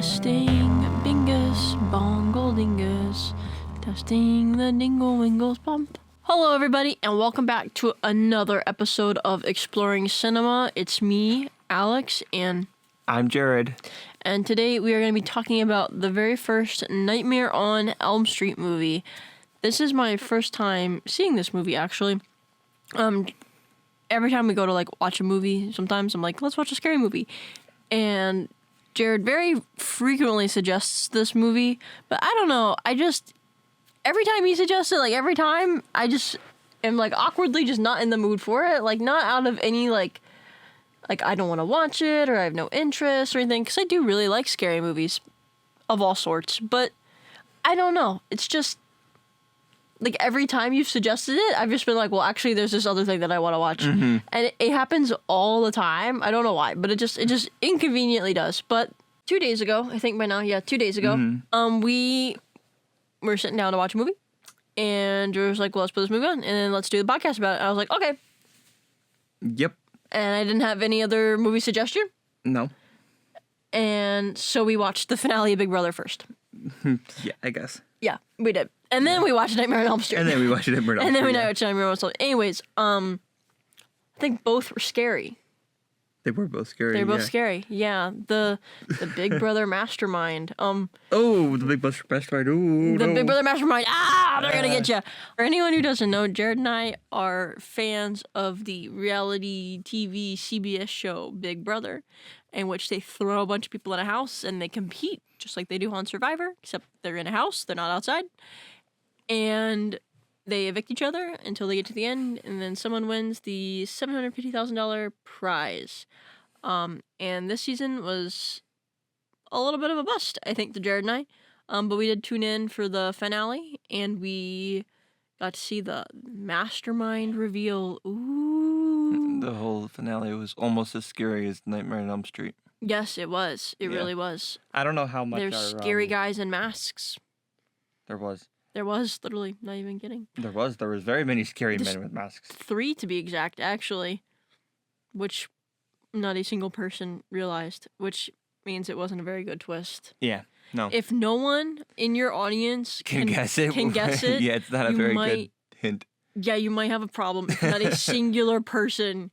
Testing, bingus, bongle dingus. Testing the dingle wingles bump. Hello everybody and welcome back to another episode of Exploring Cinema. It's me, Alex, and I'm Jared. And today we are going to be talking about the very first Nightmare on Elm Street movie. This is my first time seeing this movie, actually. Every time we go to watch a movie, sometimes I'm like, let's watch a scary movie. And Jared very frequently suggests this movie, but I don't know. Every time he suggests it, every time I just am awkwardly just not in the mood for it. Not out of any I don't want to watch it or I have no interest or anything, because I do really like scary movies of all sorts. But I don't know. It's just every time you've suggested it, I've just been well, actually, there's this other thing that I want to watch, and it happens all the time. I don't know why, but it just inconveniently does. But 2 days ago, I think by now, 2 days ago, we were sitting down to watch a movie, and Drew was like, well, let's put this movie on, and then let's do the podcast about it. And I was like, okay. Yep. And I didn't have any other movie suggestion. No. And so we watched the finale of Big Brother first. Yeah, I guess. Yeah, we did. And then we watched Nightmare on Elm Street. And then we watched Nightmare on Elm Street. And then we watched Nightmare on Elm Street. Anyways, I think both were scary. They were both scary. They're both scary. Yeah, the Big Brother Mastermind. Oh, the Big Brother Mastermind. Ooh, the no. Big Brother Mastermind. They're gonna get you. For anyone who doesn't know, Jared and I are fans of the reality TV CBS show Big Brother, in which they throw a bunch of people in a house and they compete just like they do on Survivor, except they're in a house, they're not outside, and they evict each other until they get to the end, and then someone wins the $750,000 prize. And this season was a little bit of a bust, I think, to Jared and I. But we did tune in for the finale, and we got to see the mastermind reveal. Ooh. The whole finale was almost as scary as Nightmare on Elm Street. Yes, it was. It really was. I don't know how much There's scary guys in masks. There was. There was, literally, not even kidding. There was very many scary men with masks. 3 to be exact, actually, which not a single person realized, which means it wasn't a very good twist. Yeah, no. If no one in your audience can guess it. Yeah, it's not a very good hint. Yeah, you might have a problem if not a singular person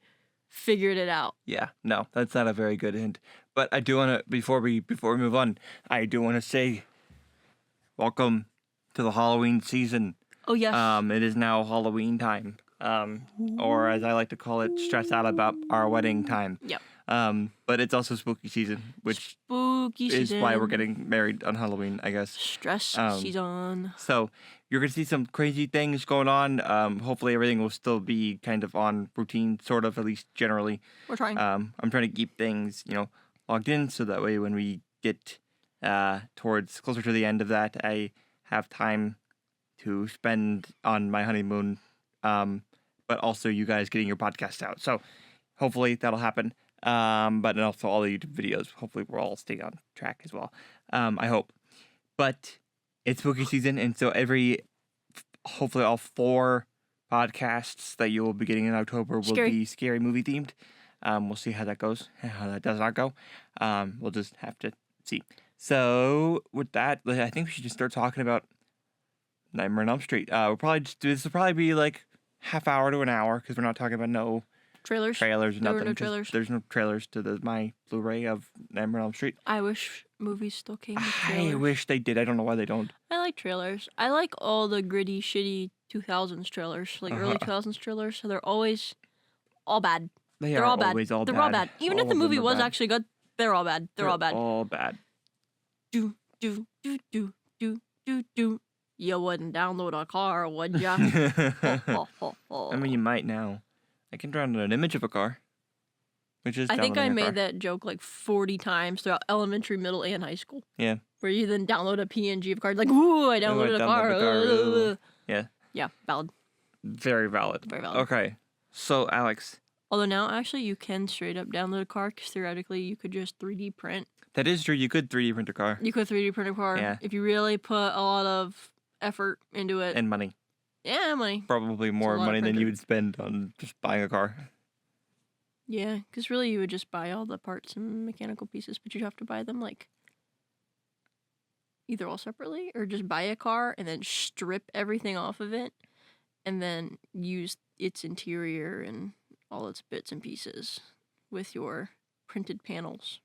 figured it out. Yeah, no, that's not a very good hint. But I do want to, before we move on, I do want to say, welcome to the Halloween season. Oh, yes. It is now Halloween time. Or as I like to call it, stress out about our wedding time. Yep. But it's also spooky season, which is why we're getting married on Halloween, I guess. Stress season. So you're going to see some crazy things going on. Hopefully everything will still be kind of on routine, sort of, at least generally. We're trying. I'm trying to keep things, logged in so that way when we get towards closer to the end of that, I have time to spend on my honeymoon, but also you guys getting your podcast out. So hopefully that'll happen. But also all the YouTube videos. Hopefully we'll all stay on track as well. I hope. But it's spooky season, and so hopefully all 4 podcasts that you will be getting in October will be scary movie themed. We'll see how that goes, how that does not go. We'll just have to see. So with that, I think we should just start talking about Nightmare on Elm Street. This will probably be half hour to an hour, because we're not talking about no trailers. There nothing. were no trailers. There's no trailers to my Blu-ray of Nightmare on Elm Street. I wish movies still came with trailers. I wish they did. I don't know why they don't. I like trailers. I like all the gritty, shitty 2000s trailers, early 2000s trailers. So they're always all bad. They're all bad. They're all bad. Even if the movie was actually good, they're all bad. They're all bad. All bad. Do. You wouldn't download a car, would ya? I mean, you might now. I can download an image of a car, which is. I think I made that joke 40 times throughout elementary, middle, and high school. Yeah. Where you then download a PNG of a car, ooh, I downloaded a car. Yeah. Yeah, valid. Very valid. Very valid. Okay, so Alex. Although now, actually, you can straight up download a car, because theoretically, you could just 3D print. That is true. You could 3D print a car. You could 3D print a car if you really put a lot of effort into it. And money. Yeah, money. Probably more money than you would spend on just buying a car. Yeah, because really you would just buy all the parts and mechanical pieces, but you'd have to buy them either all separately or just buy a car and then strip everything off of it and then use its interior and all its bits and pieces with your printed panels.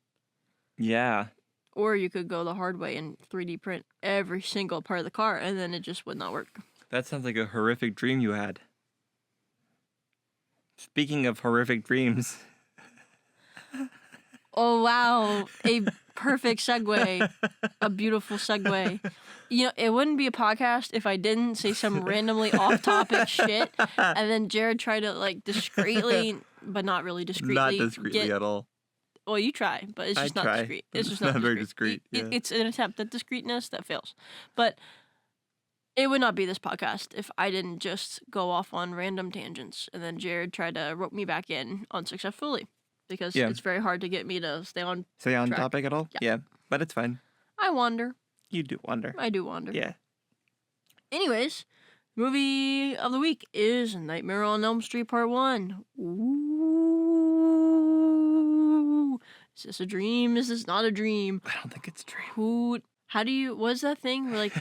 Yeah. Or you could go the hard way and 3D print every single part of the car and then it just would not work. That sounds like a horrific dream you had. Speaking of horrific dreams. Oh, wow. A perfect segue. A beautiful segue. You know, it wouldn't be a podcast if I didn't say some randomly off-topic shit, and then Jared tried to, like, discreetly, but not really discreetly. Not discreetly at all. Well, you try, but it's just not try. discreet. It's just not not very discreet. discreet. Yeah. It's an attempt at discreetness that fails. But it would not be this podcast if I didn't just go off on random tangents, and then Jared tried to rope me back in unsuccessfully. Because it's very hard to get me to stay on track. Topic at all? Yeah, but it's fine. I wander. You do wander. I do wander. Yeah. Anyways, movie of the week is Nightmare on Elm Street Part 1. Ooh. Is this a dream? Is this not a dream? I don't think it's a dream. What's that thing? Where, like,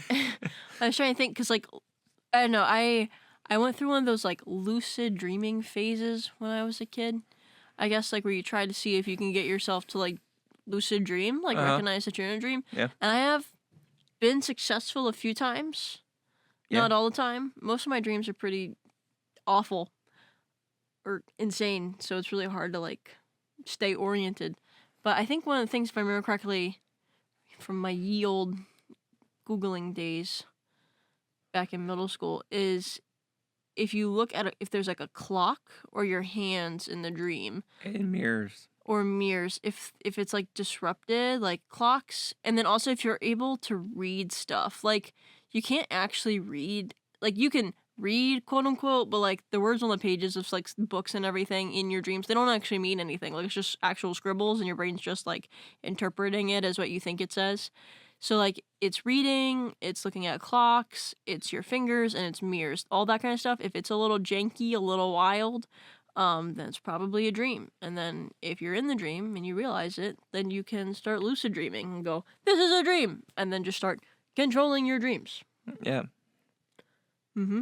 I was trying to think, because, like, I don't know, I went through one of those, like, lucid dreaming phases when I was a kid. I guess, like, where you try to see if you can get yourself to, like, lucid dream, like, recognize that you're in a dream. Yeah. And I have been successful a few times. Yeah. Not all the time. Most of my dreams are pretty awful or insane, so it's really hard to, like, stay oriented. But I think one of the things, if I remember correctly, from my ye old Googling days back in middle school, is if you look at if there's like a clock or your hands in the dream. And mirrors. Or mirrors, if it's like disrupted, like clocks. And then also if you're able to read stuff. Like you can't actually read, like you can read, quote unquote, but like the words on the pages of like books and everything in your dreams, they don't actually mean anything. Like it's just actual scribbles and your brain's just like interpreting it as what you think it says. So, like, it's reading, it's looking at clocks, it's your fingers, and it's mirrors. All that kind of stuff. If it's a little janky, a little wild, then it's probably a dream. And then if you're in the dream and you realize it, then you can start lucid dreaming and go, this is a dream! And then just start controlling your dreams. Yeah. Mm-hmm.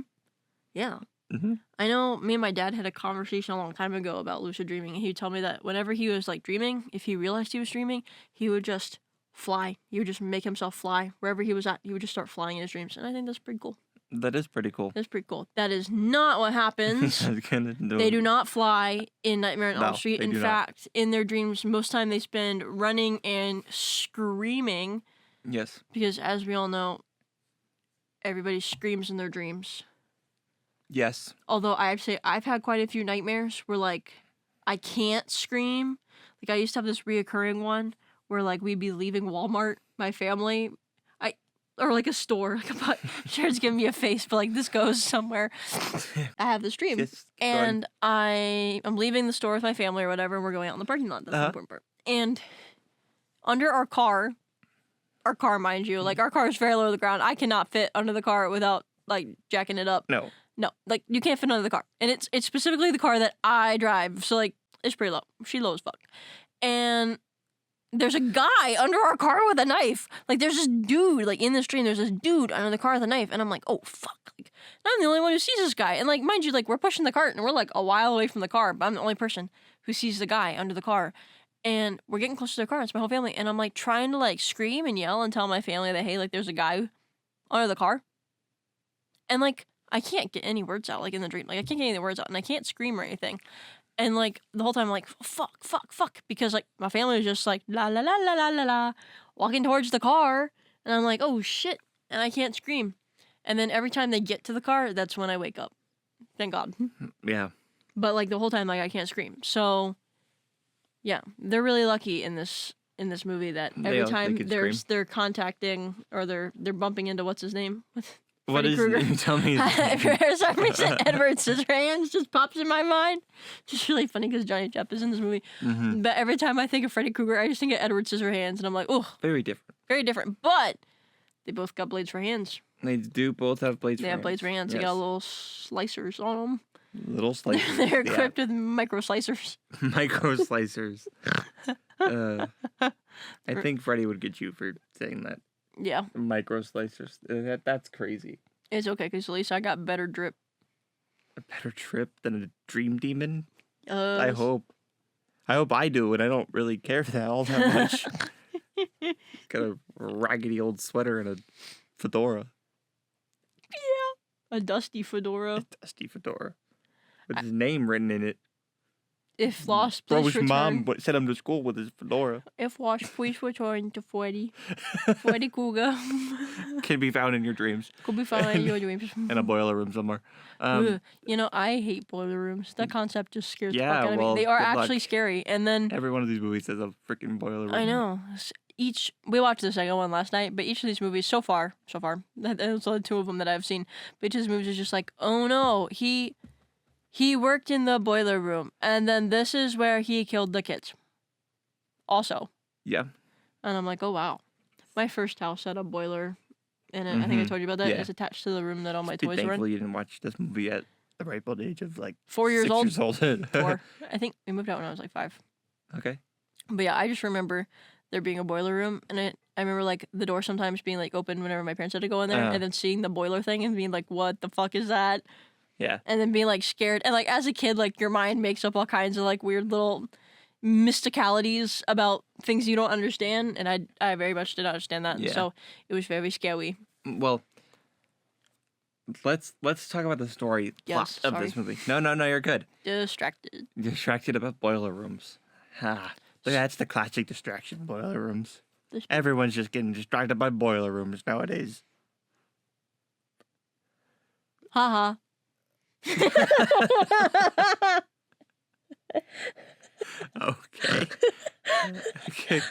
Yeah. Mm-hmm. I know me and my dad had a conversation a long time ago about lucid dreaming, and he would tell me that whenever he was, like, dreaming, if he realized he was dreaming, he would just fly. He would just make himself fly. Wherever he was at, he would just start flying in his dreams. And I think that's pretty cool. That is pretty cool. That's pretty cool. That is not what happens. They do not fly in Nightmare on Elm Street. In fact, in their dreams, most time they spend running and screaming. Yes. Because as we all know, everybody screams in their dreams. Yes. Although I'd say I've had quite a few nightmares where, like, I can't scream. Like, I used to have this reoccurring one where, like, we'd be leaving Walmart, my family, or, like, a store. Like, Jared's giving me a face, but, like, this goes somewhere. I have this dream, and I'm leaving the store with my family or whatever, and we're going out in the parking lot. That's the important part. And under our car, mind you, like, our car is very low to the ground. I cannot fit under the car without, like, jacking it up. No, like, you can't fit under the car. And it's specifically the car that I drive, so, like, it's pretty low. She's low as fuck. And there's a guy under our car with a knife. Like, there's this dude, like, in the stream, there's this dude under the car with a knife. And I'm like, oh, fuck. Like, I'm the only one who sees this guy. And, like, mind you, like, we're pushing the cart, and we're, like, a while away from the car. But I'm the only person who sees the guy under the car. And we're getting close to the car. It's my whole family. And I'm, like, trying to, like, scream and yell and tell my family that, hey, like, there's a guy under the car. And, like, I can't get any words out, like, in the dream. Like, I can't get any words out. And I can't scream or anything. And, like, the whole time I'm like, fuck. Because, like, my family was just like, la, la, la, la, la, la, la, walking towards the car. And I'm like, oh, shit. And I can't scream. And then every time they get to the car, that's when I wake up. Thank God. Yeah. But, like, the whole time, like, I can't scream. So, yeah. They're really lucky in this movie that every time they're contacting or they're bumping into what's his name? What is it? Tell me. For some reason, Edward Scissorhands just pops in my mind. Just really funny because Johnny Depp is in this movie. Mm-hmm. But every time I think of Freddy Krueger, I just think of Edward Scissorhands, and I'm like, oh. Very different. Very different. But they both got blades for hands. They do both have blades for hands. They have blades for hands. Yes. They got little slicers on them. Little slicers. They're equipped with micro slicers. Micro slicers. I think Freddy would get you for saying that. Yeah, micro slicers. That's crazy. it's okay because at least I got better drip. A better trip than a dream demon. Uh, I hope. I hope I do, and I don't really care for that all that much. Got a raggedy old sweater and a fedora. a dusty fedora. A dusty fedora. With his name written in it. If lost, please Bro's return. mom sent him to school with his fedora. If lost, please return to Freddy. Freddy Krueger. Can be found in your dreams. Could be found in your dreams. In a boiler room somewhere. Ugh. You know, I hate boiler rooms. That concept just scares the Yeah, fuck out of well, me. They are good luck. actually scary. And then Every one of these movies has a freaking boiler room. I know we watched the second one last night, but each of these movies so far, those are the two of them that I've seen. But each of these movies is just like, oh no, he worked in the boiler room, and then this is where he killed the kids. Also, Yeah. and I'm like, oh wow, my first house had a boiler in it. I think I told you about that. Yeah. It's attached to the room that all my Just be toys were in. thankful you didn't watch this movie at the right old age of like 4 years 6 old. years old. 4. I think we moved out when I was like 5. Okay. But yeah, I just remember there being a boiler room, and I remember like the door sometimes being like open whenever my parents had to go in there, and then seeing the boiler thing and being like, "What the fuck is that?" Yeah. And then being like scared, and like as a kid, like your mind makes up all kinds of like weird little mysticalities about things you don't understand, and I very much did not understand that, and Yeah. so it was very scary. Well, let's talk about the story Yes, plot of this movie. No, you're good. Distracted. Distracted about boiler rooms. That's the classic distraction, boiler rooms. Dis- Everyone's just getting distracted by boiler rooms nowadays. Haha. Okay. Okay.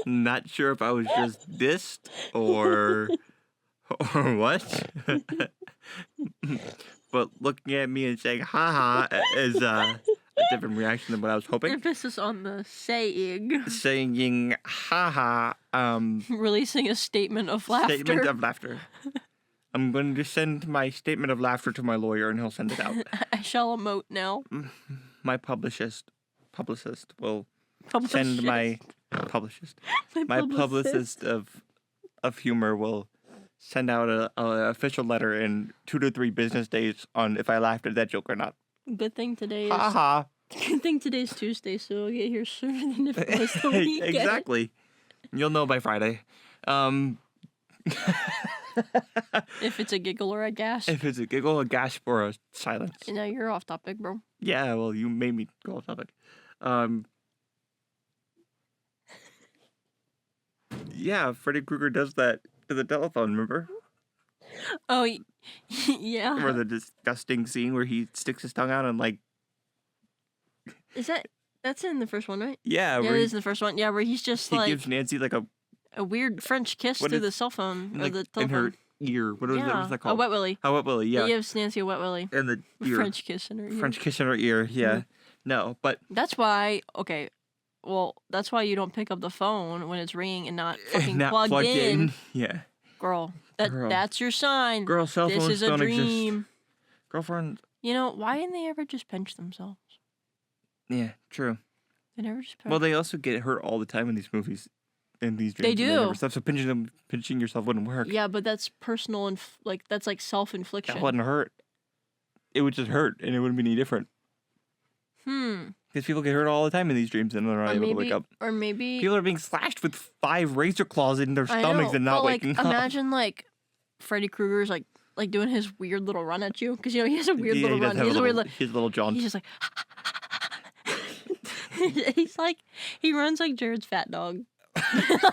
Not sure if I was just dissed or what. But looking at me and saying haha is a different reaction than what I was hoping. Emphasis on the saying. Saying haha Releasing a statement of laughter. statement of laughter. I'm going to send my statement of laughter to my lawyer and he'll send it out. I shall emote now. My publicist will send my publicist of humor will send out a official letter in 2 to 3 business days on if I laughed at that joke or not. Good thing today is Haha. good thing today's Tuesday, so it'll get here sooner than if it was the weekend. Exactly. You'll know by Friday. If it's a giggle or a gasp. If it's a giggle, a gasp, or a silence. Now you're off topic, bro. Yeah, well, you made me go off topic. Yeah, Freddy Krueger does that to the telephone, remember? Oh, yeah. Or the disgusting scene where he sticks his tongue out and like, Is that's in the first one, right? yeah, Yeah, where it he, is in the first one. Yeah, where he's just he like gives Nancy like a a weird French kiss What through is- the cell phone or like the in telephone. her ear. What was yeah, that a called? wet willy. A wet willy, yeah. He gives Nancy a wet willy. And the ear. French kiss in her ear. French kiss in her ear, yeah. No, but That's why. Okay. Well, that's why you don't pick up the phone when it's ringing and not fucking not plugged in. Yeah. Girl, Girl. that's your sign. Girl, cell This phones is a don't exist. dream. Girlfriend. You know, why didn't they ever just pinch themselves? Yeah, true. They never just pinch. Well, they also get hurt all the time in these movies. In these dreams. They and do. never stop, so pinching yourself wouldn't work. Yeah, but that's personal and that's like self-infliction. That wouldn't hurt. It would just hurt, and it wouldn't be any different. Because people get hurt all the time in these dreams, and they're not able to wake up. Or maybe People are being slashed with 5 razor claws in their I stomachs know, and not but, like, waking up. Imagine like Freddy Krueger's like doing his weird little run at you because you know he has a weird Yeah, little he does run. have He has a weird. his little jaunt. He's just like. He's like he runs like Jared's fat dog.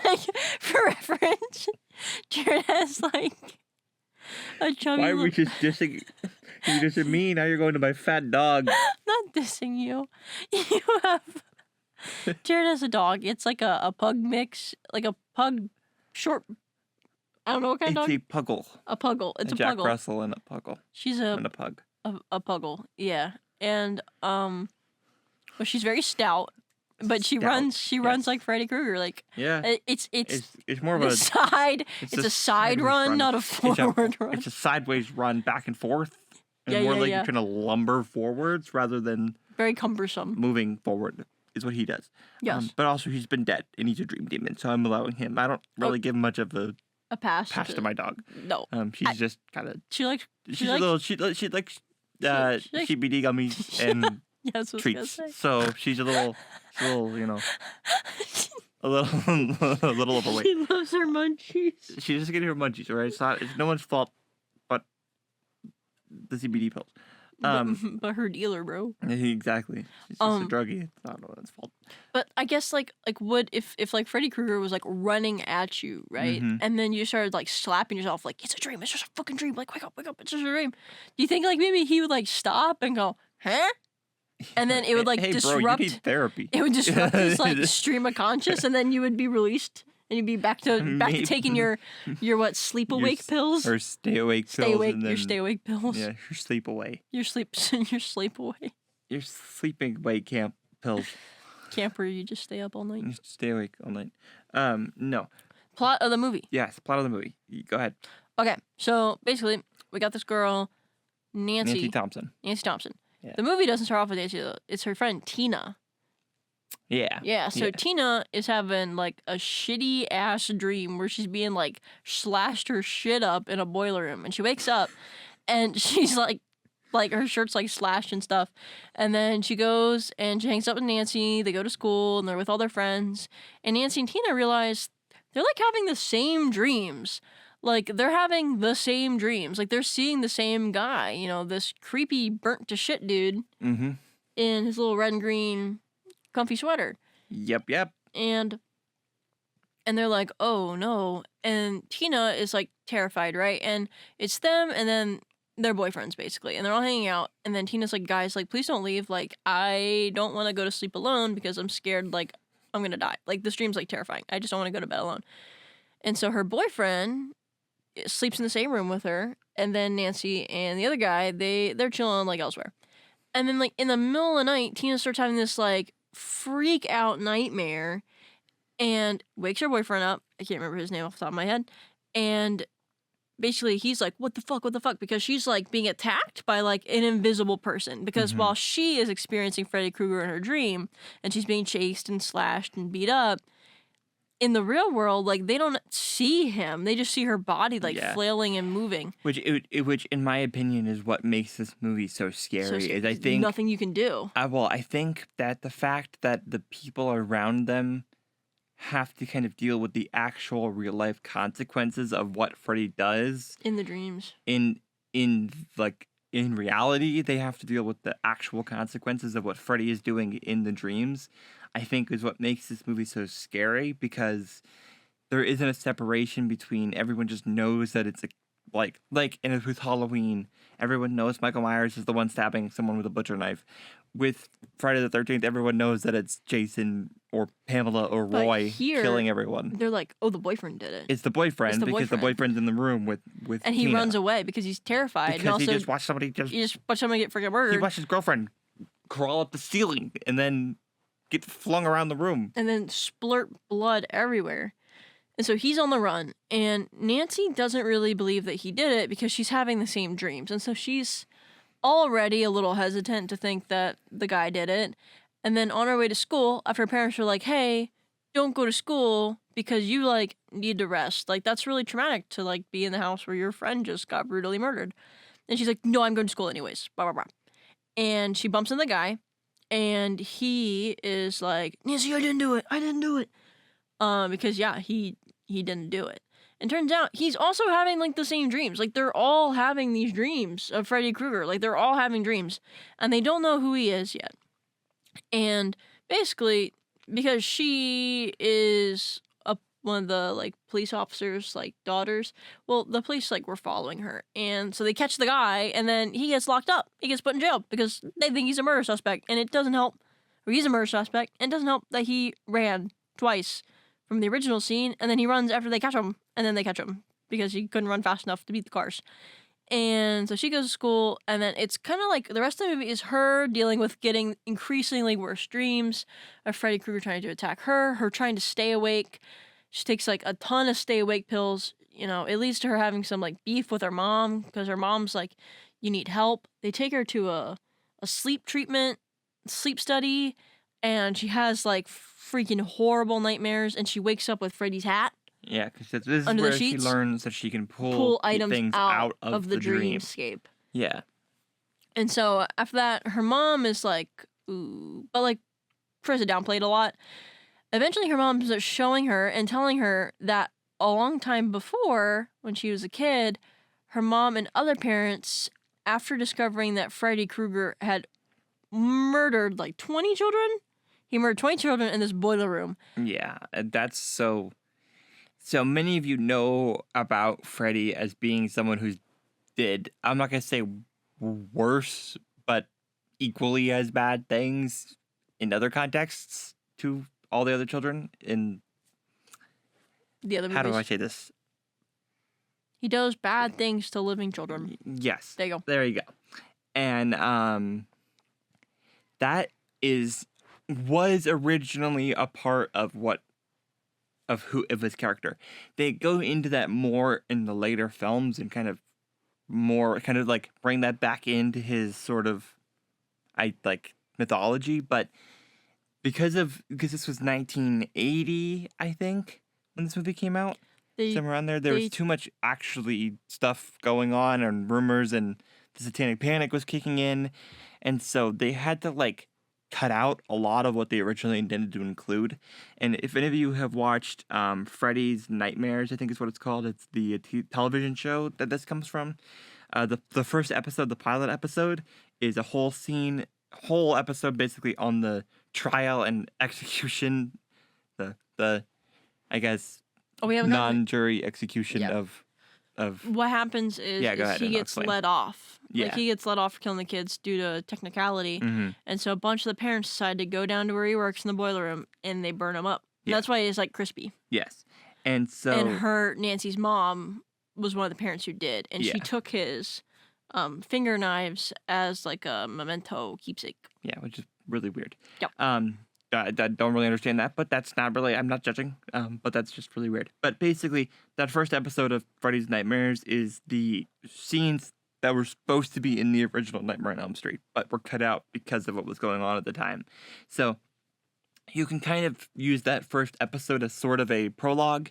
Like for reference, Jared has like a chubby. Why are we little- just dissing? You dissing me? Now you're going to my fat dog. Not dissing you. You have. Jared has a dog. It's like a pug mix, like a pug short. I don't know what kind of It's dog. a puggle. A puggle. It's a Jack puggle. Russell and a puggle. She's And a pug. a puggle. Yeah, and well, she's very stout, but she Stout, runs. She runs yes. like Freddy Krueger. Like Yeah. it's It's more of the a side. It's a side sideways run, not a forward run. It's a sideways run back and forth. And Yeah, more yeah, like yeah. you're trying to lumber forwards rather than Very cumbersome. moving forward is what he does. Yes. But also he's been dead and he's a dream demon, so I'm allowing him. I don't really give much of a A pass to my dog. No. She's just kind of. She likes. She's a little. She likes CBD gummies and Yeah, that's what I was treats. gonna say. So she's a little, you know, a little overweight. She loves her munchies. She's just getting her munchies, right? It's no one's fault but the CBD pills. But her dealer, bro. Exactly. She's just a druggie. It's not no one's fault. But I guess like would if like Freddy Krueger was like running at you, right? Mm-hmm. And then you started like slapping yourself like it's a dream, it's just a fucking dream. Like wake up, it's just a dream. Do you think like maybe he would like stop and go, huh? And then it would like hey, disrupt. Bro, you need therapy. It would disrupt his like stream of conscious, and then you would be released, and you'd be back to taking your what sleep awake pills or stay awake pills. Stay awake. And then, your stay awake pills. Yeah, your sleep away. Your sleep away. Your sleeping away camp pills. Camper, you just stay up all night. You just stay awake all night. No. Plot of the movie. Yes, plot of the movie. Go ahead. Okay, so basically, we got this girl, Nancy Thompson. Nancy Thompson. Yeah. The movie doesn't start off with Nancy, though. It's her friend, Tina. Yeah. Yeah, so Tina is having, like, a shitty-ass dream where she's being, like, slashed her shit up in a boiler room. And she wakes up, and she's, like, her shirt's, like, slashed and stuff. And then she goes, and she hangs up with Nancy. They go to school, and they're with all their friends. And Nancy and Tina realize they're, like, having the same dreams. Like, they're having the same dreams. Like, they're seeing the same guy, you know, this creepy, burnt-to-shit dude in his little red and green comfy sweater. Yep. And they're like, oh, no. And Tina is, like, terrified, right? And it's them and then their boyfriends, basically. And they're all hanging out. And then Tina's like, guys, like, please don't leave. Like, I don't want to go to sleep alone because I'm scared, like, I'm going to die. Like, this dream's, like, terrifying. I just don't want to go to bed alone. And so her boyfriend sleeps in the same room with her, and then Nancy and the other guy, they're chilling like elsewhere. And then like in the middle of the night, Tina starts having this like freak out nightmare and wakes her boyfriend up. I can't remember his name off the top of my head. And basically he's like, what the fuck? Because she's like being attacked by like an invisible person. Because while she is experiencing Freddy Krueger in her dream and she's being chased and slashed and beat up, in the real world, like, they don't see him. They just see her body, like, flailing and moving. Which, in my opinion, is what makes this movie so scary. Is I think nothing you can do. I think that the fact that the people around them have to kind of deal with the actual real-life consequences of what Freddy does. In the dreams. In reality, they have to deal with the actual consequences of what Freddy is doing in the dreams, I think is what makes this movie so scary, because there isn't a separation between everyone just knows that it's like with Halloween, everyone knows Michael Myers is the one stabbing someone with a butcher knife. With Friday the 13th, everyone knows that it's Jason or Pamela or Roy killing everyone. They're like, oh, the boyfriend did it. It's the boyfriend because the boyfriend's in the room with and he Tina. runs away because he's terrified. Because and also, he just watched somebody get freaking murdered. He watched his girlfriend crawl up the ceiling and then get flung around the room. And then splurt blood everywhere. And so he's on the run. And Nancy doesn't really believe that he did it because she's having the same dreams. And so she's already a little hesitant to think that the guy did it. And then on her way to school, after her parents were like, hey, don't go to school because you, like, need to rest. Like, that's really traumatic to, like, be in the house where your friend just got brutally murdered. And she's like, no, I'm going to school anyways. Blah, blah, blah. And she bumps into the guy. And he is like, Nancy, I didn't do it. Because, yeah, he didn't do it. And turns out he's also having, like, the same dreams. Like, they're all having these dreams of Freddy Krueger. Like, they're all having dreams. And they don't know who he is yet. And basically, because she is one of the, like, police officers' like, daughters, well, the police, like, were following her. And so they catch the guy, and then he gets locked up. He gets put in jail because they think he's a murder suspect. And it doesn't help, or he's a murder suspect, and it doesn't help that he ran twice from the original scene, and then he runs after they catch him, and then they catch him because he couldn't run fast enough to beat the cars. And so she goes to school, and then it's kind of like the rest of the movie is her dealing with getting increasingly worse dreams of Freddy Krueger trying to attack her trying to stay awake. She takes, like, a ton of stay awake pills. You know, it leads to her having some, like, beef with her mom because her mom's like, you need help. They take her to a sleep study, and she has, like, freaking horrible nightmares, and she wakes up with Freddy's hat. Yeah, because this is Under the where she sheets? learns that she can Pull the items things out out of the dream. dreamscape. Yeah. And so after that, her mom is like, ooh, but like tries to downplay it a lot. Eventually, her mom's showing her and telling her that a long time before, when she was a kid, her mom and other parents, after discovering that Freddy Krueger had murdered like 20 children, he murdered 20 children in this boiler room. Yeah, and that's so. So many of you know about Freddy as being someone who's did, I'm not gonna say worse, but equally as bad things in other contexts to all the other children. In The other how movies. do I say this? He does bad things to living children. Yes. There you go. There you go. And that was originally a part of his character. They go into that more in the later films and kind of like bring that back into his sort of mythology, but because this was 1980, I think, when this movie came out. Somewhere around there was too much actually stuff going on and rumors, and the Satanic Panic was kicking in, and so they had to like cut out a lot of what they originally intended to include. And if any of you have watched Freddy's Nightmares, I think is what it's called. It's the television show that this comes from. The first episode, the pilot episode, is a whole episode basically on the trial and execution, the I guess we haven't non-jury execution Yeah. of What happens is, Yeah, go ahead he and I'll gets explain. let off. Yeah. Like, he gets let off for killing the kids due to technicality. Mhm. And so a bunch of the parents decide to go down to where he works in the boiler room and they burn him up. Yeah. That's why he's like crispy. Yes. And so And Nancy's mom was one of the parents who did. And Yeah. she took his finger knives as like a memento keepsake. yeah, which is really weird. Yep. I don't really understand that, but that's not really, I'm not judging, but that's just really weird. But basically, that first episode of Freddy's Nightmares is the scenes that were supposed to be in the original Nightmare on Elm Street, but were cut out because of what was going on at the time. So you can kind of use that first episode as sort of a prologue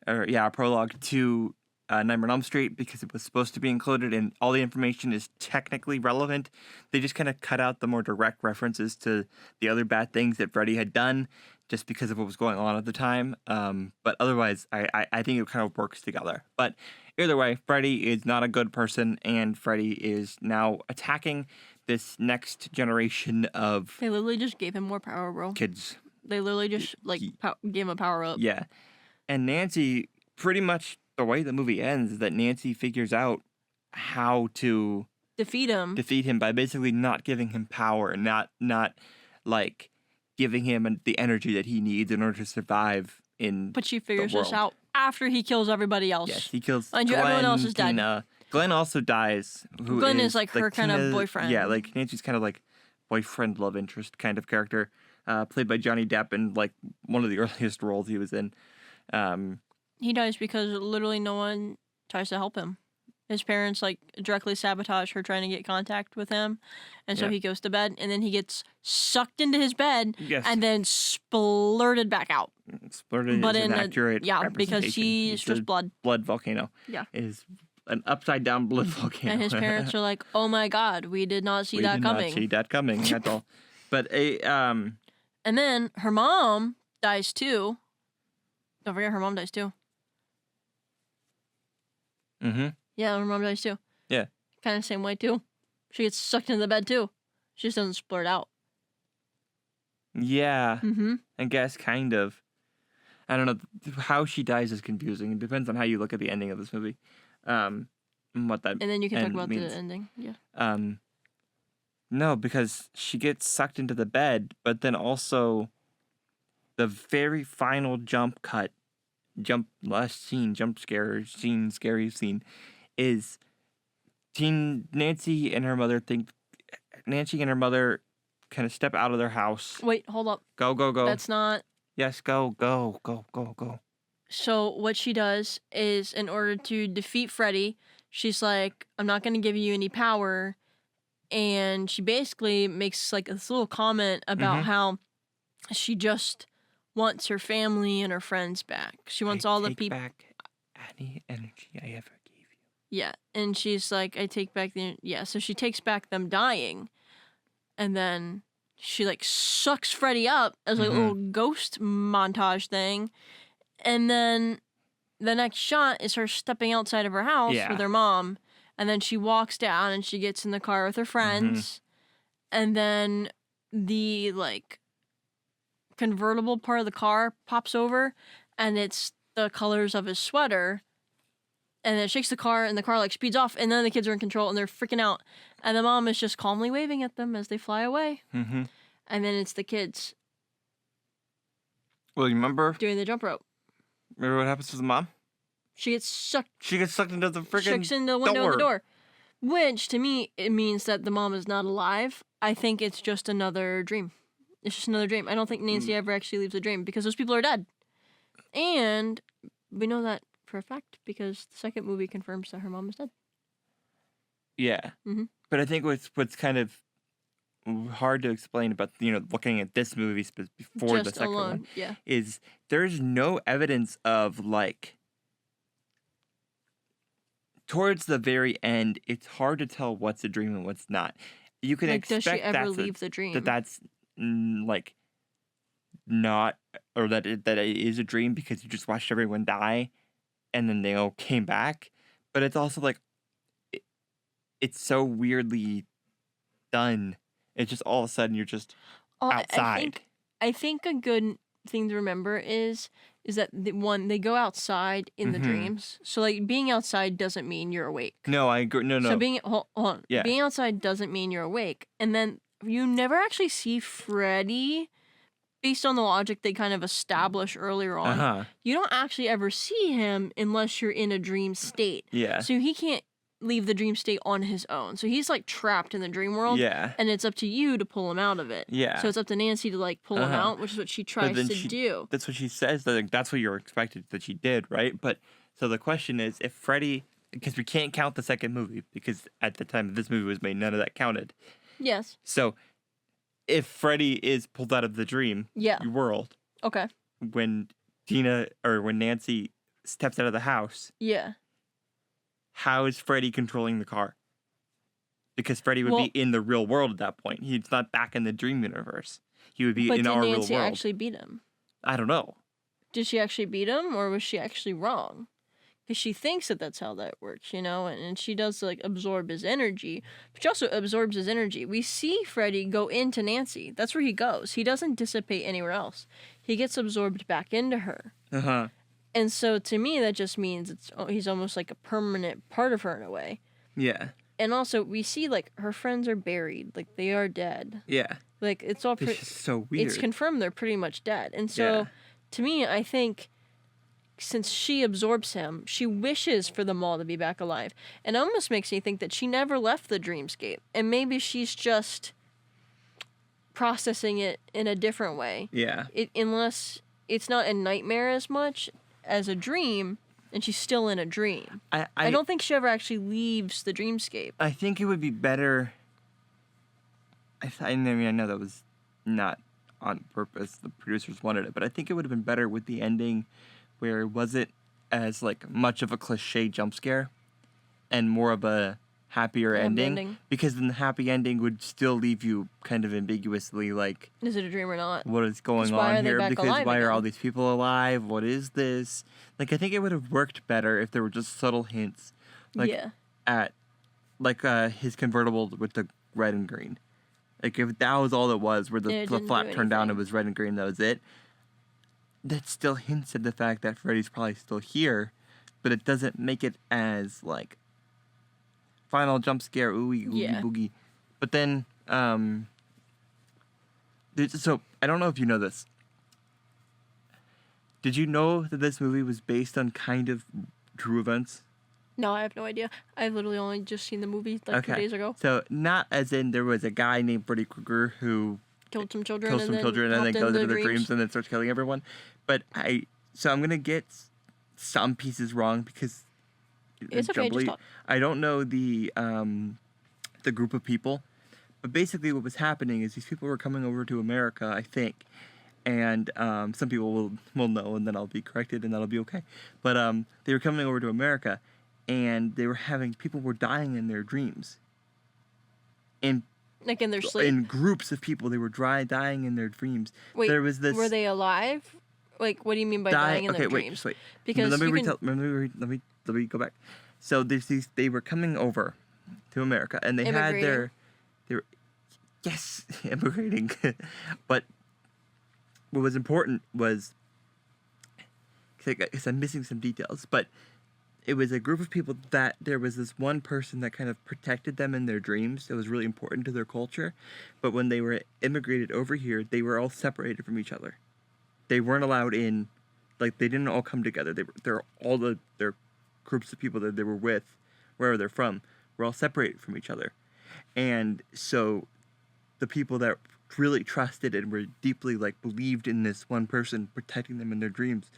to Nightmare on Elm Street, because it was supposed to be included and all the information is technically relevant. They just kind of cut out the more direct references to the other bad things that Freddy had done just because of what was going on at the time. But otherwise, I think it kind of works together. But either way, Freddy is not a good person, and Freddy is now attacking this next generation of They literally just gave him more power, bro. kids. They literally just gave him a power up. Yeah. And Nancy, pretty much the way the movie ends is that Nancy figures out how to Defeat him by basically not giving him power, not like giving him the energy that he needs in order to survive in But she figures this world. out after he kills everybody else. Yes, he kills Mind you, Glenn, everyone else is dead. Tina. Glenn also dies. Glenn is like her kind of Tina- boyfriend. Yeah, like Nancy's kind of like boyfriend, love interest kind of character, played by Johnny Depp in like one of the earliest roles he was in. He dies because literally no one tries to help him. His parents like directly sabotage her trying to get contact with him, and so Yeah. he goes to bed, and then he gets sucked into his bed, Yes. and then splurted back out. Splurted But is in an a- accurate Yeah, because representation. he's He's just a blood, blood volcano. Yeah. Is an upside down blood volcano. and his parents are like, "Oh my God, we did not see we that did coming." not see that coming at all. But And then her mom dies too. Don't forget, her mom dies too. mm-hmm. Yeah, her mom dies too. Yeah. Kind of same way too. She gets sucked into the bed too. She just doesn't splurt out. Yeah, Mm-hmm. I guess kind of. I don't know. How she dies is confusing. It depends on how you look at the ending of this movie. And what that And then you can talk end about means. the ending. Yeah. No, because she gets sucked into the bed, but then also the very final scary scene is Nancy and her mother kind of step out of their house. Wait, hold up. Go. That's not. Yes, go. So what she does is, in order to defeat Freddy, she's like, "I'm not going to give you any power," and she basically makes like this little comment about Mhm. how she just wants her family and her friends back. She wants all the people. Back any energy I ever gave you. Yeah, and she's like, I take back the so she takes back them dying, and then she like sucks Freddy up as like a little ghost montage thing, and then the next shot is her stepping outside of her house with her mom, and then she walks down and she gets in the car with her friends, and then the like convertible part of the car pops over, and it's the colors of his sweater. And then it shakes the car, and the car like speeds off, and then the kids are in control, and they're freaking out. And the mom is just calmly waving at them as they fly away. Mm-hmm. And then it's the kids Well, you remember doing the jump rope. what happens to the mom? She gets sucked. She gets sucked into the freaking Shooks into the window of the door. Which, to me, it means that the mom is not alive. I think it's just another dream. It's just another dream. I don't think Nancy ever actually leaves a dream because those people are dead. And we know that for a fact because the second movie confirms that her mom is dead. Yeah. Mhm. But I think what's kind of hard to explain about, looking at this movie before the Just second alone, one yeah. is there's no evidence of like towards the very end, it's hard to tell what's a dream and what's not. You can Like, does expect she ever leave the dream? that's like not, or that it is a dream because you just watched everyone die and then they all came back. But it's also like it's so weirdly done. It's just all of a sudden you're just outside. I think a good thing to remember is that they go outside in the dreams. So like being outside doesn't mean you're awake. No, I agree. No. So hold on. Yeah. Being outside doesn't mean you're awake. And then you never actually see Freddy based on the logic they kind of establish earlier on. You don't actually ever see him unless you're in a dream state. Yeah. So he can't leave the dream state on his own. So he's like trapped in the dream world. Yeah. And it's up to you to pull him out of it. Yeah. So it's up to Nancy to like pull him out, which is what she tries to do. That's what she says. That's what you're expected that she did, right? But so the question is, if Freddy, because we can't count the second movie because at the time this movie was made, none of that counted. Yes. So if Freddy is pulled out of the dream world, Okay. when Nancy steps out of the house, Yeah. how is Freddy controlling the car? Because Freddy would be in the real world at that point. He's not back in the dream universe. He would be in our real world. But did Nancy actually beat him? I don't know. Did she actually beat him, or was she actually wrong? Because she thinks that that's how that works, and she does like absorb his energy, but she also absorbs his energy. We see Freddy go into Nancy. That's where he goes. He doesn't dissipate anywhere else. He gets absorbed back into her. And so to me, that just means he's almost like a permanent part of her in a way. Yeah. And also, we see like her friends are buried, like they are dead. Yeah. Like it's all It's just so weird. It's confirmed they're pretty much dead. And so, to me, I think since she absorbs him, she wishes for them all to be back alive. And it almost makes me think that she never left the dreamscape. And maybe she's just processing it in a different way. Yeah. Unless it's not a nightmare as much as a dream, and she's still in a dream. I don't think she ever actually leaves the dreamscape. I think it would be better. I know that was not on purpose. The producers wanted it, but I think it would have been better with the ending where it wasn't as like much of a cliche jump scare and more of a happier ending. Because then the happy ending would still leave you kind of ambiguously like, is it a dream or not? What is going on here? Because why are all these people alive? What is this? Like, I think it would have worked better if there were just subtle hints, like at like his convertible with the red and green. Like if that was all it was, where the flap turned down, it was red and green. That was it. That still hints at the fact that Freddy's probably still here, but it doesn't make it as like final jump scare, oogie boogie. But then, so I don't know if you know this. Did you know that this movie was based on kind of true events? No, I have no idea. I've literally only just seen the movie like 2 days ago. So not as in there was a guy named Freddy Krueger who killed some children and then goes into their dreams and then starts killing everyone. But I'm gonna get some pieces wrong because it's okay. Just talk. I don't know the group of people, but basically what was happening is these people were coming over to America, I think, and some people will know, and then I'll be corrected, and that'll be okay. But they were coming over to America, and people were dying in their dreams. In Like in their sleep. in groups of people, they were dying in their dreams. Wait, there was this were they alive? Like, what do you mean by dying in their dreams? Wait. Because let me go back. So they were coming over to America, and they had their yes, immigrating. But what was important was, because I'm missing some details, but it was a group of people that there was this one person that kind of protected them in their dreams. It was really important to their culture. But when they were immigrated over here, they were all separated from each other. They weren't allowed in, like, they didn't all come together. Their groups of people that they were with, wherever they're from, were all separated from each other. And so the people that really trusted and were deeply, like, believed in this one person protecting them in their dreams,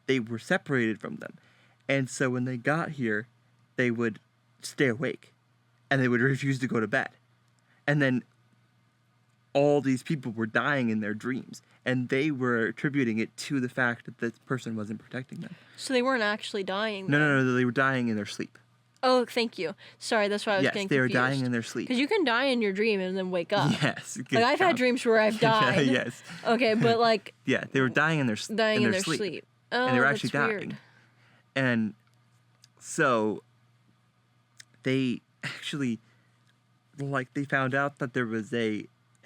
they were separated from them. And so when they got here, they would stay awake, and they would refuse to go to bed. And then all these people were dying in their dreams, and they were attributing it to the fact that this person wasn't protecting them. So they weren't actually dying. No, they were dying in their sleep. Oh, thank you. Sorry, that's why I was getting confused. Yes, they were dying in their sleep. Because you can die in your dream and then wake up. Yes. Like, I've had dreams where I've died. Yes. Okay, but like... Yeah, they were dying in their sleep. Oh, and they were actually that's dying. Weird. And so they actually, like, they found out that there was I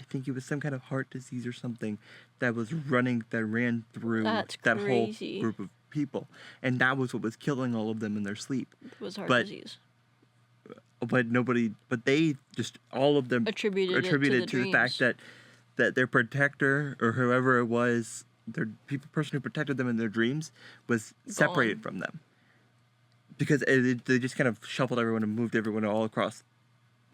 think it was some kind of heart disease or something that ran through that whole group of people. And that was what was killing all of them in their sleep. It was heart disease. But they just, all of them attributed it to the fact that their protector, or whoever it was, person who protected them in their dreams, was separated from them. Because they just kind of shuffled everyone and moved everyone all across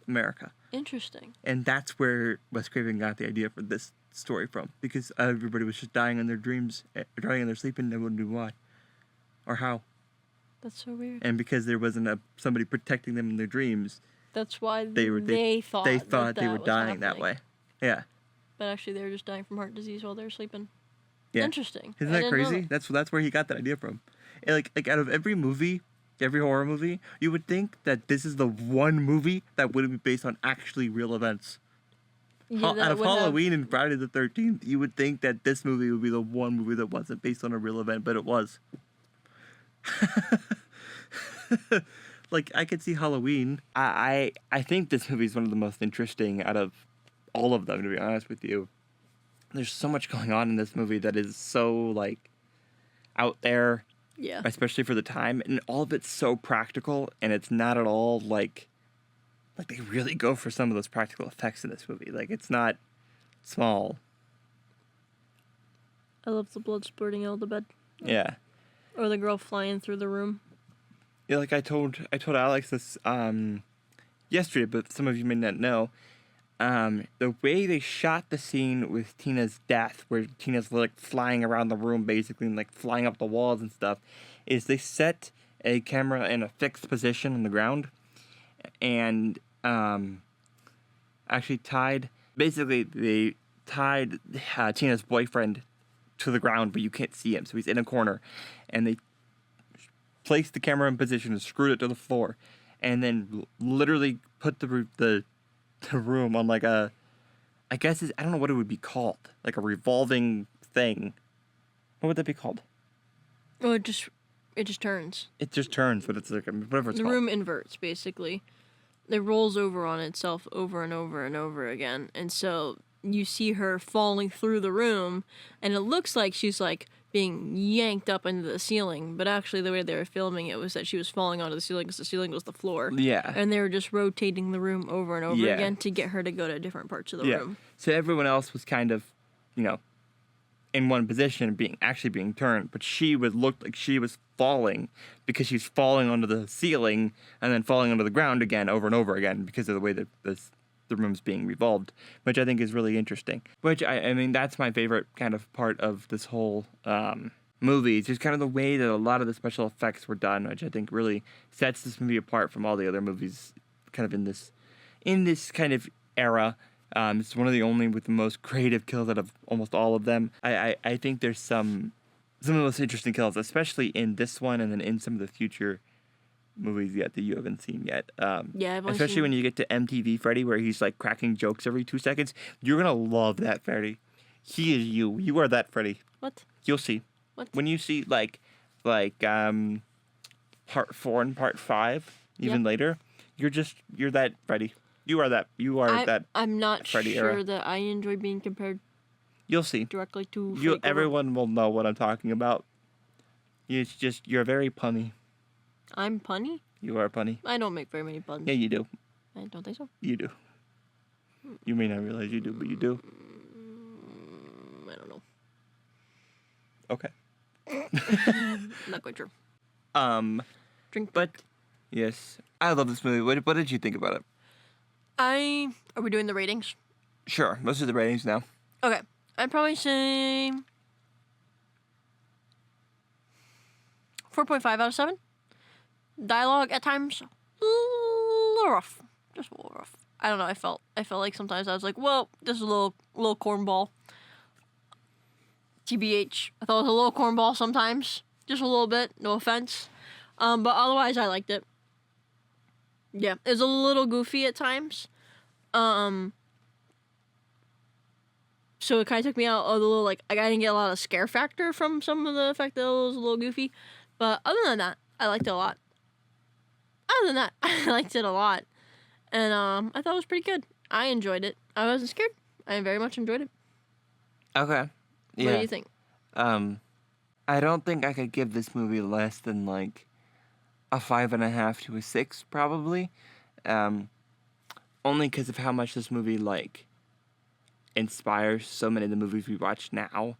America. Interesting. And that's where Wes Craven got the idea for this story from. Because everybody was just dying in their dreams, dying in their sleep, and no one knew why. Or how. That's so weird. And because there wasn't somebody protecting them in their dreams. That's why they thought they were dying that way. Yeah. But actually they were just dying from heart disease while they were sleeping. Yeah. Interesting. Isn't that crazy? That's where he got that idea from. And like out of every movie, every horror movie, you would think that this is the one movie that wouldn't be based on actually real events. Yeah, Out of Halloween and Friday the 13th, you would think that this movie would be the one movie that wasn't based on a real event, but it was. Like, I could see Halloween. I think this movie is one of the most interesting out of all of them, to be honest with you. There's so much going on in this movie that is so, like, out there. Yeah. Especially for the time. And all of it's so practical, and it's not at all, like they really go for some of those practical effects in this movie. Like, it's not small. I love the blood spurting out of the bed. Yeah. Or the girl flying through the room. Yeah, like I told Alex this yesterday, but some of you may not know. The way they shot the scene with Tina's death, where Tina's like flying around the room basically and like flying up the walls and stuff, is they set a camera in a fixed position on the ground and actually they tied Tina's boyfriend to the ground, but you can't see him, so he's in a corner, and they placed the camera in position and screwed it to the floor, and then literally put the room on like I don't know what it would be called, like a revolving thing. What would that be called? Oh, it just turns. It just turns, but it's like whatever it's called. The room inverts, basically. It rolls over on itself over and over and over again, and so you see her falling through the room, and it looks like she's like being yanked up into the ceiling, but actually the way they were filming it was that she was falling onto the ceiling because the ceiling was the floor. Yeah. And they were just rotating the room over and over again to get her to go to different parts of the room. So everyone else was kind of, in one position being turned, but she looked like she was falling because she's falling onto the ceiling and then falling onto the ground again over and over again because of the way that the room's being revolved, which I think is really interesting. Which, I mean, that's my favorite kind of part of this whole movie. It's just kind of the way that a lot of the special effects were done, which I think really sets this movie apart from all the other movies kind of in this kind of era. It's one of the only with the most creative kills out of almost all of them. I think there's some of the most interesting kills, especially in this one and then in some of the future movies yet that you haven't seen yet. Yeah, I've only Especially seen... when you get to MTV Freddy, where he's like cracking jokes every 2 seconds. You're gonna love that Freddy. He is you. You are that Freddy. What? You'll see. What? When you see like part 4 and part 5, even later, you're that Freddy. You are that. That. I'm not Freddy sure era. that I enjoy being compared You'll see. directly to. You. Freddy Krueger. Everyone will know what I'm talking about. It's just you're very punny. I'm punny. You are punny. I don't make very many puns. Yeah, you do. I don't think so. You do. You may not realize you do, but you do. I don't know. Okay. Not quite sure. Drink. But yes, I love this movie. What did you think about it? Are we doing the ratings? Sure, most of the ratings now. Okay. I'd probably say 4.5 out of 7. Dialogue at times a little rough. Just a little rough. I don't know, I felt like sometimes I was like, well, this is a little cornball. TBH. I thought it was a little cornball sometimes. Just a little bit, no offense. But otherwise I liked it. Yeah, it was a little goofy at times. So it kind of took me out of the little, like, I didn't get a lot of scare factor from some of the fact that it was a little goofy. But other than that, I liked it a lot. Other than that, I liked it a lot. And I thought it was pretty good. I enjoyed it. I wasn't scared. I very much enjoyed it. Okay. Yeah. What do you think? I don't think I could give this movie less than like a 5.5 to a 6, probably. Only because of how much this movie like inspires so many of the movies we watch now.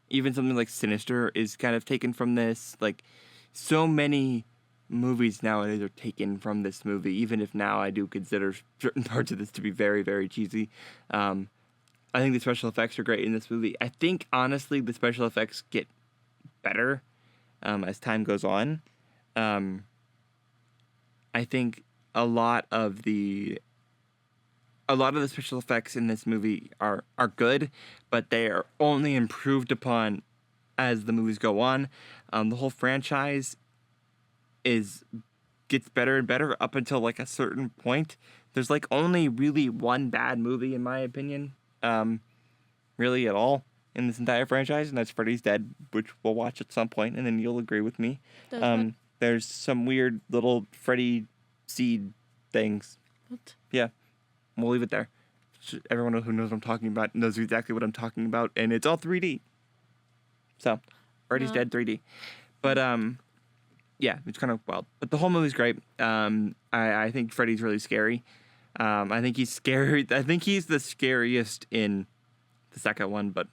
Even something like Sinister is kind of taken from this. Like, so many movies nowadays are taken from this movie, even if now I do consider certain parts of this to be very, very cheesy. I think the special effects are great in this movie. I think, honestly, the special effects get better as time goes on. I think a lot of the special effects in this movie are good, but they are only improved upon as the movies go on. The whole franchise gets better and better up until like a certain point. There's like only really one bad movie in my opinion, really at all in this entire franchise, and that's Freddy's Dead, which we'll watch at some point, and then you'll agree with me. There's some weird little Freddy seed things. What? Yeah. We'll leave it there. Everyone who knows what I'm talking about knows exactly what I'm talking about, and it's all 3D. So, Freddy's Dead 3D. But, yeah, it's kind of wild. But the whole movie's great. I think Freddy's really scary. I think he's scary. I think he's the scariest in the second one, but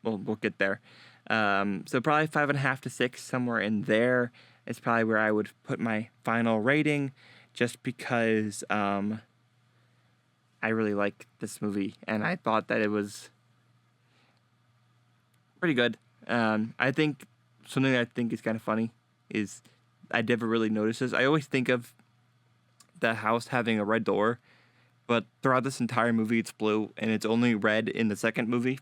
we'll get there. So probably 5.5 to 6, somewhere in there is probably where I would put my final rating, just because I really like this movie, and I thought that it was pretty good. I think something that I think is kind of funny is I never really noticed this. I always think of the house having a red door, but throughout this entire movie it's blue, and it's only red in the second movie.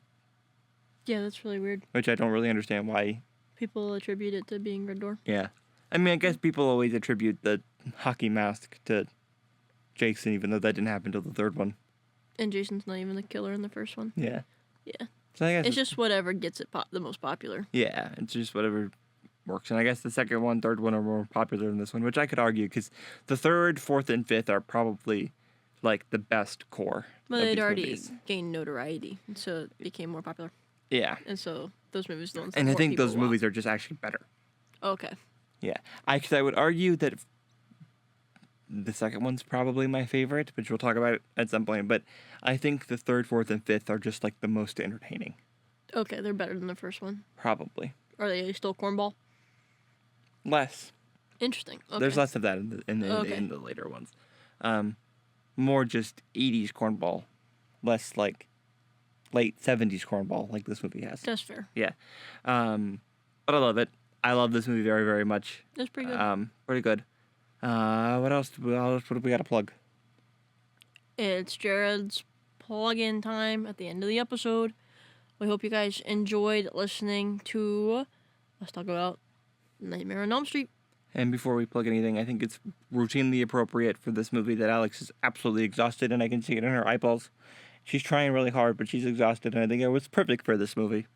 Yeah, that's really weird. Which I don't really understand why. People attribute it to being Red Door. Yeah. I mean, I guess people always attribute the hockey mask to Jason, even though that didn't happen till the third one. And Jason's not even the killer in the first one. Yeah. Yeah. So I guess it's just whatever gets it the most popular. Yeah, it's just whatever works. And I guess the second one, third one are more popular than this one, which I could argue, because the third, fourth, and fifth are probably like the best core. But of they'd these already movies. gained notoriety, and so it became more popular. Yeah. And so those movies don't. And I think those movies are just actually better. Okay. Yeah. Because I would argue that the second one's probably my favorite, which we'll talk about at some point. But I think the third, fourth, and fifth are just like the most entertaining. Okay, they're better than the first one. Probably. Are they still cornball? Less. Interesting. Okay. There's less of that in the later ones. More just 80s cornball. Less like late 70s cornball like this movie has. That's fair. Yeah. But I love it. I love this movie very, very much. That's pretty good. Pretty good. What else? What do we got to plug? It's Jared's plug-in time at the end of the episode. We hope you guys enjoyed listening to us talk about Nightmare on Elm Street. And before we plug anything, I think it's routinely appropriate for this movie that Alex is absolutely exhausted, and I can see it in her eyeballs. She's trying really hard, but she's exhausted, and I think it was perfect for this movie.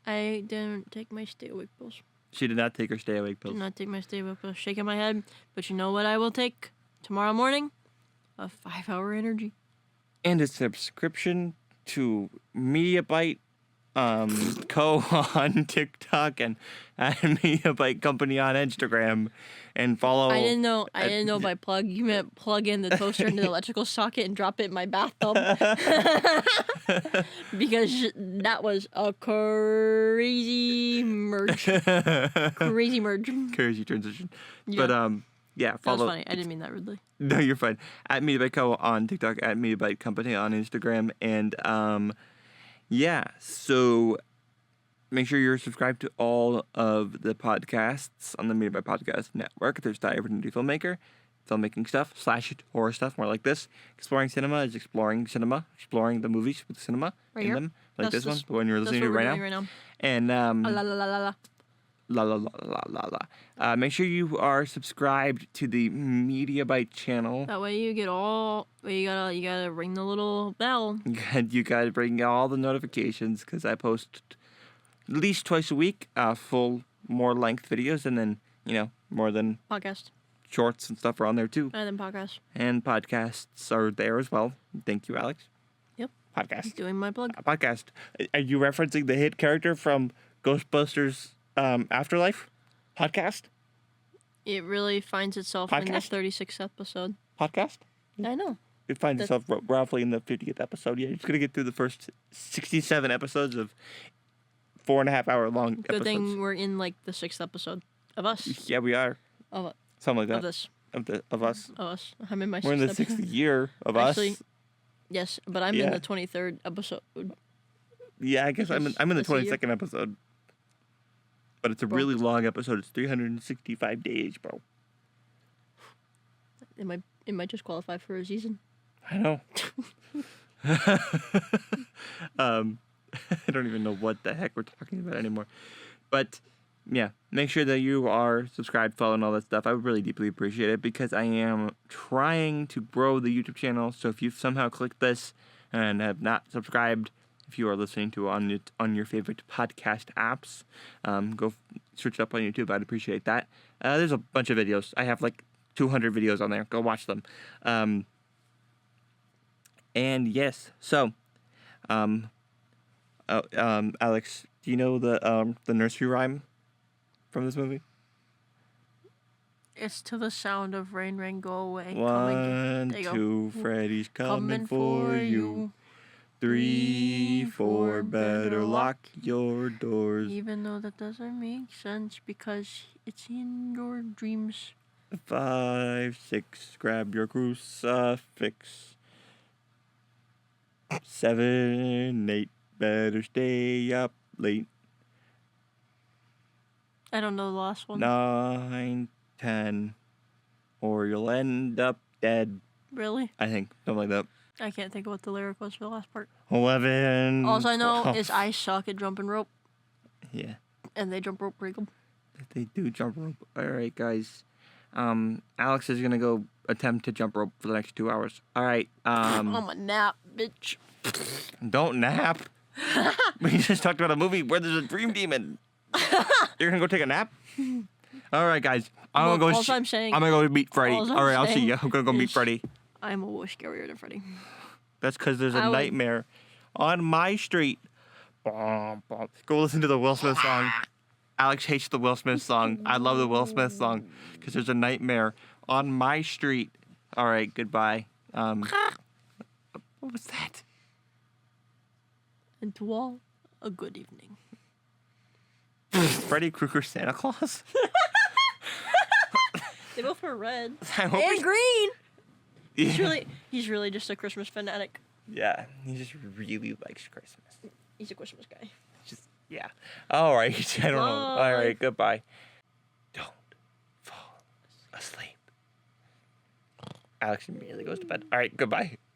I didn't take my stay-awake pills. She did not take her stay-awake pills. Did not take my stay-awake pills. Shaking my head. But you know what I will take tomorrow morning? A 5-hour energy. And a subscription to Mediabyte Co. on TikTok and Mediabyte Company on Instagram, and follow. I didn't know by plug you meant plug in the toaster into the electrical socket and drop it in my bathtub. Because that was a crazy merge. Crazy merge. Crazy transition. Yeah. But yeah, follow. That was funny. I didn't mean that rudely. No, you're fine. At Mediabyte Co. on TikTok, at Mediabyte Company on Instagram, and yeah, so make sure you're subscribed to all of the podcasts on the Mediabyte Podcast Network. There's Die Opportunity Filmmaker, filmmaking stuff, / horror stuff, more like this. Exploring Cinema is exploring cinema, exploring the movies with cinema Right in here? them, like That's this one, this- the one you're That's listening what to we're doing right now. And La la la la la. la la la la la la. Make sure you are subscribed to the Mediabyte channel. That way you get all. You gotta ring the little bell. You gotta bring all the notifications because I post at least twice a week, full, more length videos, and then more than Podcast. shorts and stuff are on there too. And then podcast. And podcasts are there as well. Thank you, Alex. Yep. Podcast. Doing my plug. Podcast. Are you referencing the hit character from Ghostbusters Afterlife? Podcast? It really finds itself in the Podcast? 36th episode. Podcast? I know. It finds itself roughly in the 50th episode. Yeah, you're just going to get through the first 67 episodes of 4.5 hour long Good episodes. thing we're in like the 6th episode of us. Yeah, we are. Of Something like that. of this. Of us. Of us. I'm in my 6th We're in the episode. 6th year of Actually, us. yes, but I'm in Yeah. the 23rd episode. Yeah, I guess I'm in the That's a year. 22nd episode. But it's a really long episode. It's 365 days, bro. It might just qualify for a season. I know. I don't even know what the heck we're talking about anymore. But yeah, make sure that you are subscribed, following all that stuff. I would really deeply appreciate it because I am trying to grow the YouTube channel. So if you've somehow clicked this and have not subscribed, if you are listening to it on your favorite podcast apps, go search it up on YouTube. I'd appreciate that. There's a bunch of videos. I have like 200 videos on there. Go watch them. And yes, so, Alex, do you know the nursery rhyme from this movie? It's to the sound of rain, rain, go away. One, There you go. two, Freddy's coming for you. 3, 4, better lock your doors. Even though that doesn't make sense because it's in your dreams. 5, 6, grab your crucifix. 7, 8, better stay up late. I don't know the last one. 9, 10, or you'll end up dead. Really? I think something like that. I can't think of what the lyric was for the last part. 11. All I know 12. is I suck at jumping rope, Yeah, and they jump rope pretty good. they do jump rope. All right, guys. Alex is gonna go attempt to jump rope for the next 2 hours. All right. I'm a nap, bitch. Don't nap. We just talked about a movie where there's a dream demon. You're gonna go take a nap? All right, guys. I'm Well, gonna go. I'm saying- I'm gonna go meet Freddy. all I'm All right, I'll see saying you. I'm gonna go meet is- Freddy. I'm a little scarier than Freddy. That's because there's a I would- nightmare on my street. Bum, bum. Go listen to the Will Smith song. Alex hates the Will Smith song. I love the Will Smith song because there's a nightmare on my street. All right, goodbye. What was that? And to all, a good evening. Freddy Krueger Santa Claus? They both wear red I hope and he's- green. Yeah. He's really just a Christmas fanatic. Yeah, he just really likes Christmas. He's a Christmas guy. Just, yeah. All right, I don't know. All Bye. right, goodbye. Don't fall asleep. Alex immediately goes to bed. All right, goodbye.